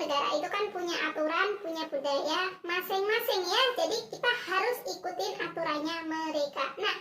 negara itu kan punya aturan, punya budaya masing-masing ya. Jadi kita harus ikutin aturannya mereka. Nah,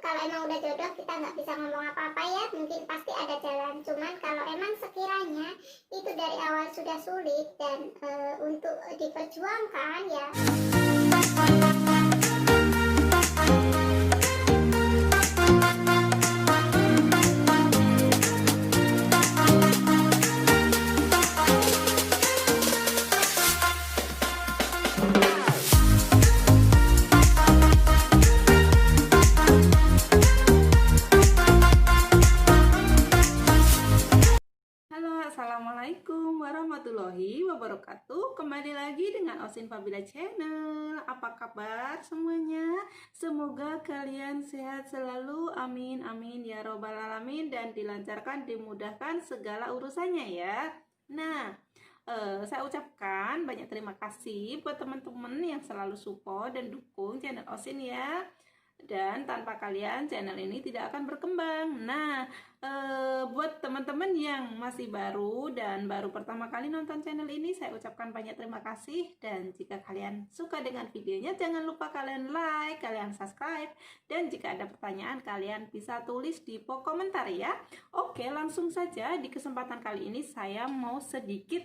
kalau emang udah jodoh kita nggak bisa ngomong apa-apa ya. Mungkin pasti ada jalan. Cuman kalau emang sekiranya itu dari awal sudah sulit dan untuk diperjuangkan ya. Assalamualaikum warahmatullahi wabarakatuh. Kembali lagi dengan Osin Fabila Channel. Apa kabar semuanya? Semoga kalian sehat selalu. Amin amin ya robbal alamin. Dan dilancarkan, dimudahkan segala urusannya ya. Nah, saya ucapkan banyak terima kasih buat teman-teman yang selalu support dan dukung channel Osin ya. Dan tanpa kalian channel ini tidak akan berkembang. Nah, buat teman-teman yang masih baru dan baru pertama kali nonton channel ini, saya ucapkan banyak terima kasih. Dan jika kalian suka dengan videonya, jangan lupa kalian like, kalian subscribe. Dan jika ada pertanyaan, kalian bisa tulis di kolom komentar ya. Oke, langsung saja di kesempatan kali ini saya mau sedikit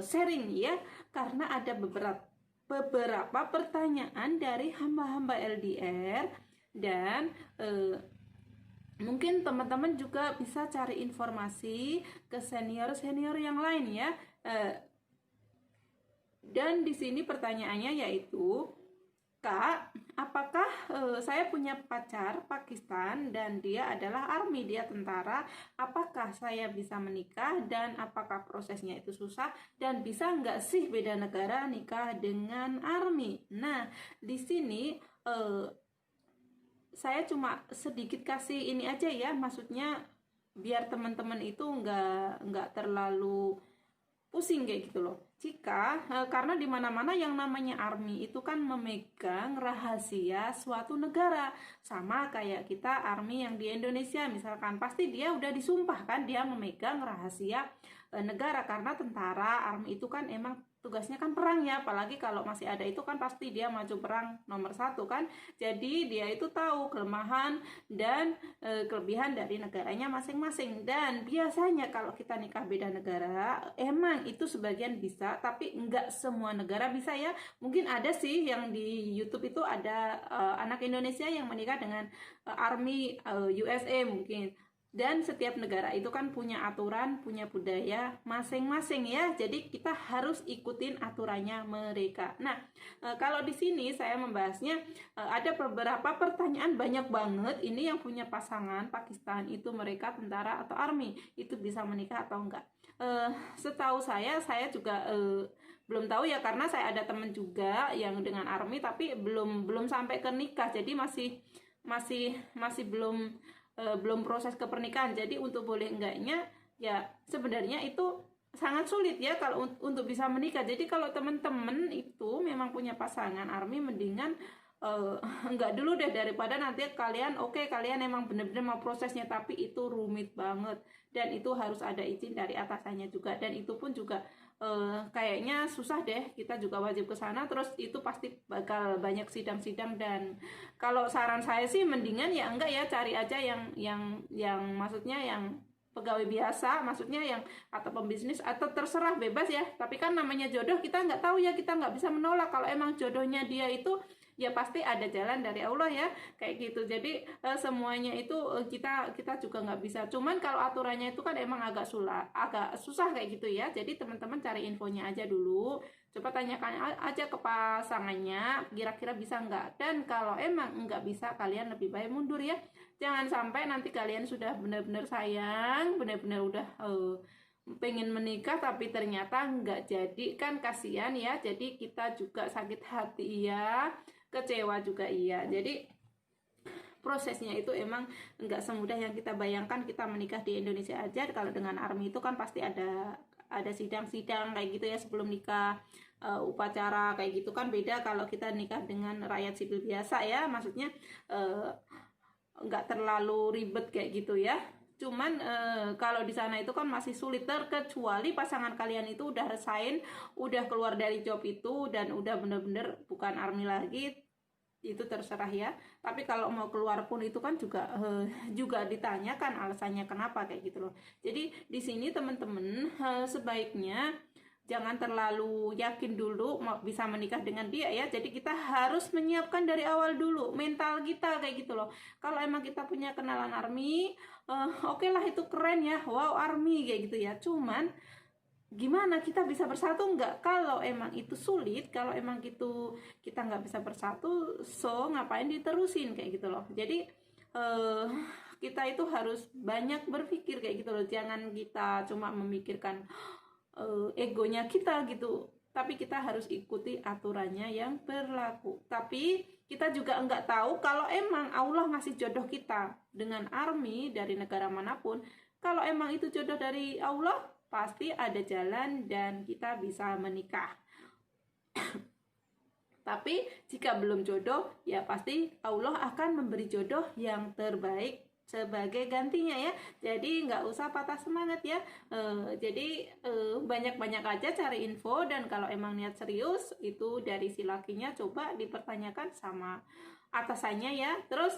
sharing ya, karena ada beberapa pertanyaan dari hamba-hamba LDR. Dan mungkin teman-teman juga bisa cari informasi ke senior-senior yang lain ya. Dan di sini pertanyaannya yaitu, Kak, apakah saya punya pacar Pakistan dan dia adalah army, dia tentara, apakah saya bisa menikah dan apakah prosesnya itu susah dan bisa nggak sih beda negara nikah dengan army? Nah, di sini saya cuma sedikit kasih ini aja ya, maksudnya biar teman-teman itu nggak terlalu pusing kayak gitu loh. Jika karena di mana-mana yang namanya army itu kan memegang rahasia suatu negara, sama kayak kita army yang di Indonesia misalkan, pasti dia udah disumpah kan dia memegang rahasia negara, karena tentara army itu kan emang tugasnya kan perang ya, apalagi kalau masih ada itu kan pasti dia maju perang nomor 1 kan. Jadi dia itu tahu kelemahan dan kelebihan dari negaranya masing-masing. Dan biasanya kalau kita nikah beda negara, emang itu sebagian bisa, tapi enggak semua negara bisa ya. Mungkin ada sih yang di YouTube itu ada anak Indonesia yang menikah dengan army USA mungkin. Dan setiap negara itu kan punya aturan, punya budaya masing-masing ya. Jadi kita harus ikutin aturannya mereka. Nah, kalau di sini saya membahasnya ada beberapa pertanyaan banyak banget. Ini yang punya pasangan Pakistan itu mereka tentara atau army, itu bisa menikah atau enggak? Setahu saya juga belum tahu ya, karena saya ada teman juga yang dengan army tapi belum sampai ke nikah. Jadi masih belum proses ke pernikahan. Jadi untuk boleh enggaknya ya sebenarnya itu sangat sulit ya kalau untuk bisa menikah. Jadi kalau teman-teman itu memang punya pasangan army, mendingan enggak dulu deh, daripada nanti kalian kalian emang bener-bener mau prosesnya tapi itu rumit banget dan itu harus ada izin dari atasannya juga, dan itu pun juga kayaknya susah deh, kita juga wajib ke sana, terus itu pasti bakal banyak sidang-sidang. Dan kalau saran saya sih mendingan ya enggak ya, cari aja yang maksudnya yang pegawai biasa, maksudnya yang atau pembisnis atau terserah, bebas ya. Tapi kan namanya jodoh, kita nggak tahu ya, kita nggak bisa menolak. Kalau emang jodohnya dia itu ya pasti ada jalan dari Allah ya, kayak gitu. Jadi semuanya itu kita juga nggak bisa. Cuman kalau aturannya itu kan emang agak susah kayak gitu ya. Jadi teman-teman cari infonya aja dulu, coba tanyakan aja ke pasangannya kira-kira bisa nggak. Dan kalau emang nggak bisa, kalian lebih baik mundur ya. Jangan sampai nanti kalian sudah benar-benar sayang, benar-benar udah pengen menikah tapi ternyata nggak jadi, kan kasihan ya. Jadi kita juga sakit hati ya, kecewa juga iya. Jadi prosesnya itu emang nggak semudah yang kita bayangkan. Kita menikah di Indonesia aja, kalau dengan army itu kan pasti ada sidang-sidang kayak gitu ya sebelum nikah, upacara kayak gitu kan beda kalau kita nikah dengan rakyat sipil biasa ya, maksudnya nggak terlalu ribet kayak gitu ya. Cuman kalau di sana itu kan masih sulit, terkecuali pasangan kalian itu udah resign, udah keluar dari job itu dan udah bener-bener bukan army lagi, itu terserah ya. Tapi kalau mau keluar pun itu kan juga ditanyakan alasannya kenapa kayak gitu loh. Jadi di sini teman-teman sebaiknya jangan terlalu yakin dulu mau bisa menikah dengan dia ya. Jadi kita harus menyiapkan dari awal dulu mental kita kayak gitu loh. Kalau emang kita punya kenalan army, oke lah itu keren ya, wow army kayak gitu ya. Cuman gimana kita bisa bersatu nggak? Kalau emang itu sulit, kalau emang itu kita nggak bisa bersatu, so ngapain diterusin kayak gitu loh. Jadi kita itu harus banyak berpikir kayak gitu loh. Jangan kita cuma memikirkan egonya kita gitu, tapi kita harus ikuti aturannya yang berlaku. Tapi kita juga nggak tahu kalau emang Allah ngasih jodoh kita dengan army dari negara manapun, kalau emang itu jodoh dari Allah, pasti ada jalan dan kita bisa menikah. Tapi jika belum jodoh, ya pasti Allah akan memberi jodoh yang terbaik sebagai gantinya ya. Jadi nggak usah patah semangat ya. Jadi banyak-banyak aja cari info, dan kalau emang niat serius itu dari si lakinya coba dipertanyakan sama atasannya ya. Terus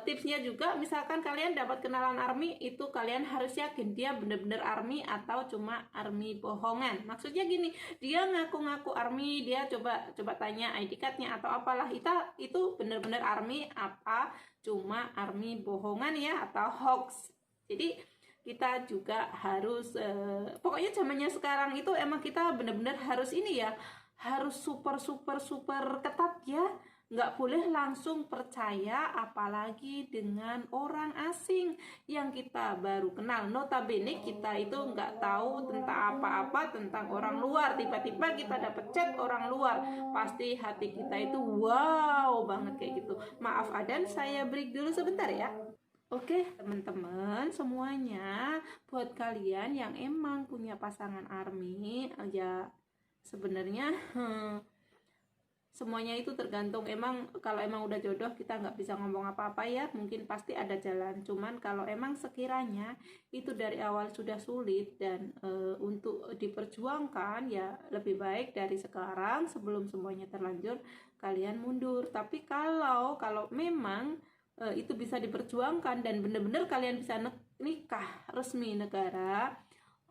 tipsnya juga, misalkan kalian dapat kenalan army, itu kalian harus yakin dia bener-bener army atau cuma army bohongan. Maksudnya gini, dia ngaku-ngaku army, dia coba tanya ID cardnya atau apalah, itu bener-bener army apa cuma army bohongan ya, atau hoax. Jadi kita juga harus pokoknya zamannya sekarang itu emang kita bener-bener harus ini ya, harus super ketat ya. Nggak boleh langsung percaya, apalagi dengan orang asing yang kita baru kenal. Notabene kita itu nggak tahu tentang apa-apa tentang orang luar, tiba-tiba kita dapet chat orang luar, pasti hati kita itu wow banget kayak gitu. Maaf Adan, saya break dulu sebentar ya. Oke teman-teman semuanya, buat kalian yang emang punya pasangan army ya, sebenarnya semuanya itu tergantung. Emang kalau emang udah jodoh kita nggak bisa ngomong apa-apa ya, mungkin pasti ada jalan. Cuman kalau emang sekiranya itu dari awal sudah sulit dan untuk diperjuangkan, ya lebih baik dari sekarang sebelum semuanya terlanjur kalian mundur. Tapi kalau memang itu bisa diperjuangkan dan bener-bener kalian bisa nikah resmi negara,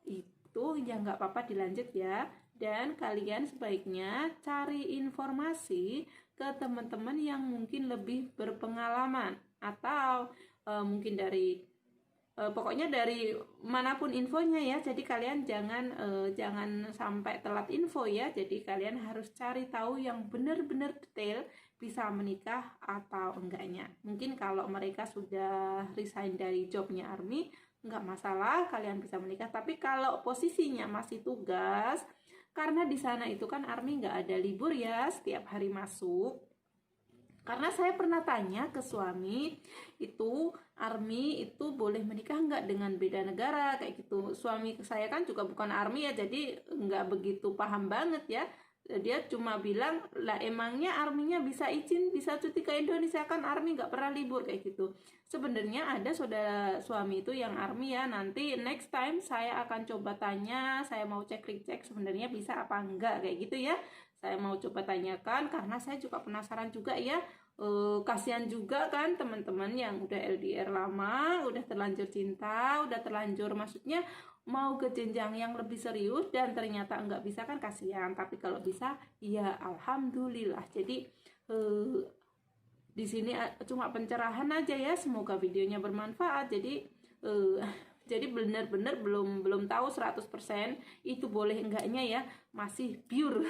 itu ya nggak apa-apa dilanjut ya. Dan kalian sebaiknya cari informasi ke teman-teman yang mungkin lebih berpengalaman, atau mungkin dari pokoknya dari manapun infonya ya. Jadi kalian jangan sampai telat info ya. Jadi kalian harus cari tahu yang benar-benar detail bisa menikah atau enggaknya. Mungkin kalau mereka sudah resign dari jobnya army, nggak masalah, kalian bisa menikah. Tapi kalau posisinya masih tugas, karena di sana itu kan army nggak ada libur ya, setiap hari masuk. Karena saya pernah tanya ke suami, itu army itu boleh menikah nggak dengan beda negara kayak gitu. Suami saya kan juga bukan army ya, jadi nggak begitu paham banget ya. Dia cuma bilang, lah emangnya arminya bisa izin, bisa cuti ke Indonesia, kan army nggak pernah libur kayak gitu. Sebenarnya ada saudara suami itu yang army ya, nanti next time saya akan coba tanya, saya mau cek sebenarnya bisa apa enggak kayak gitu ya. Saya mau coba tanyakan karena saya juga penasaran juga ya. Kasihan juga kan teman-teman yang udah LDR lama, udah terlanjur cinta, udah terlanjur maksudnya mau ke jenjang yang lebih serius dan ternyata nggak bisa, kan kasihan. Tapi kalau bisa ya alhamdulillah. Jadi di sini cuma pencerahan aja ya, semoga videonya bermanfaat. Jadi benar-benar belum tahu 100% itu boleh enggaknya ya, masih pure.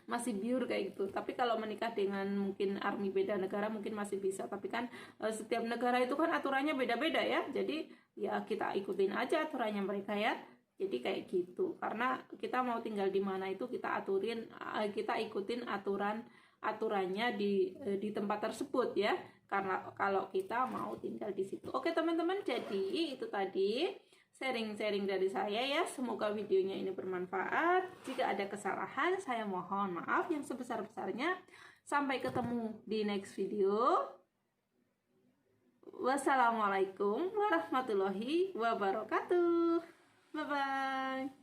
Masih pure kayak gitu. Tapi kalau menikah dengan mungkin army beda negara mungkin masih bisa, tapi kan setiap negara itu kan aturannya beda-beda ya. Jadi ya kita ikutin aja aturannya mereka ya. Jadi kayak gitu. Karena kita mau tinggal di mana itu kita ikutin aturannya di tempat tersebut ya. Karena kalau kita mau tinggal di situ. Oke teman-teman, jadi itu tadi sharing-sharing dari saya ya. Semoga videonya ini bermanfaat. Jika ada kesalahan, saya mohon maaf yang sebesar-besarnya. Sampai ketemu di next video. Wassalamualaikum warahmatullahi wabarakatuh. Bye bye.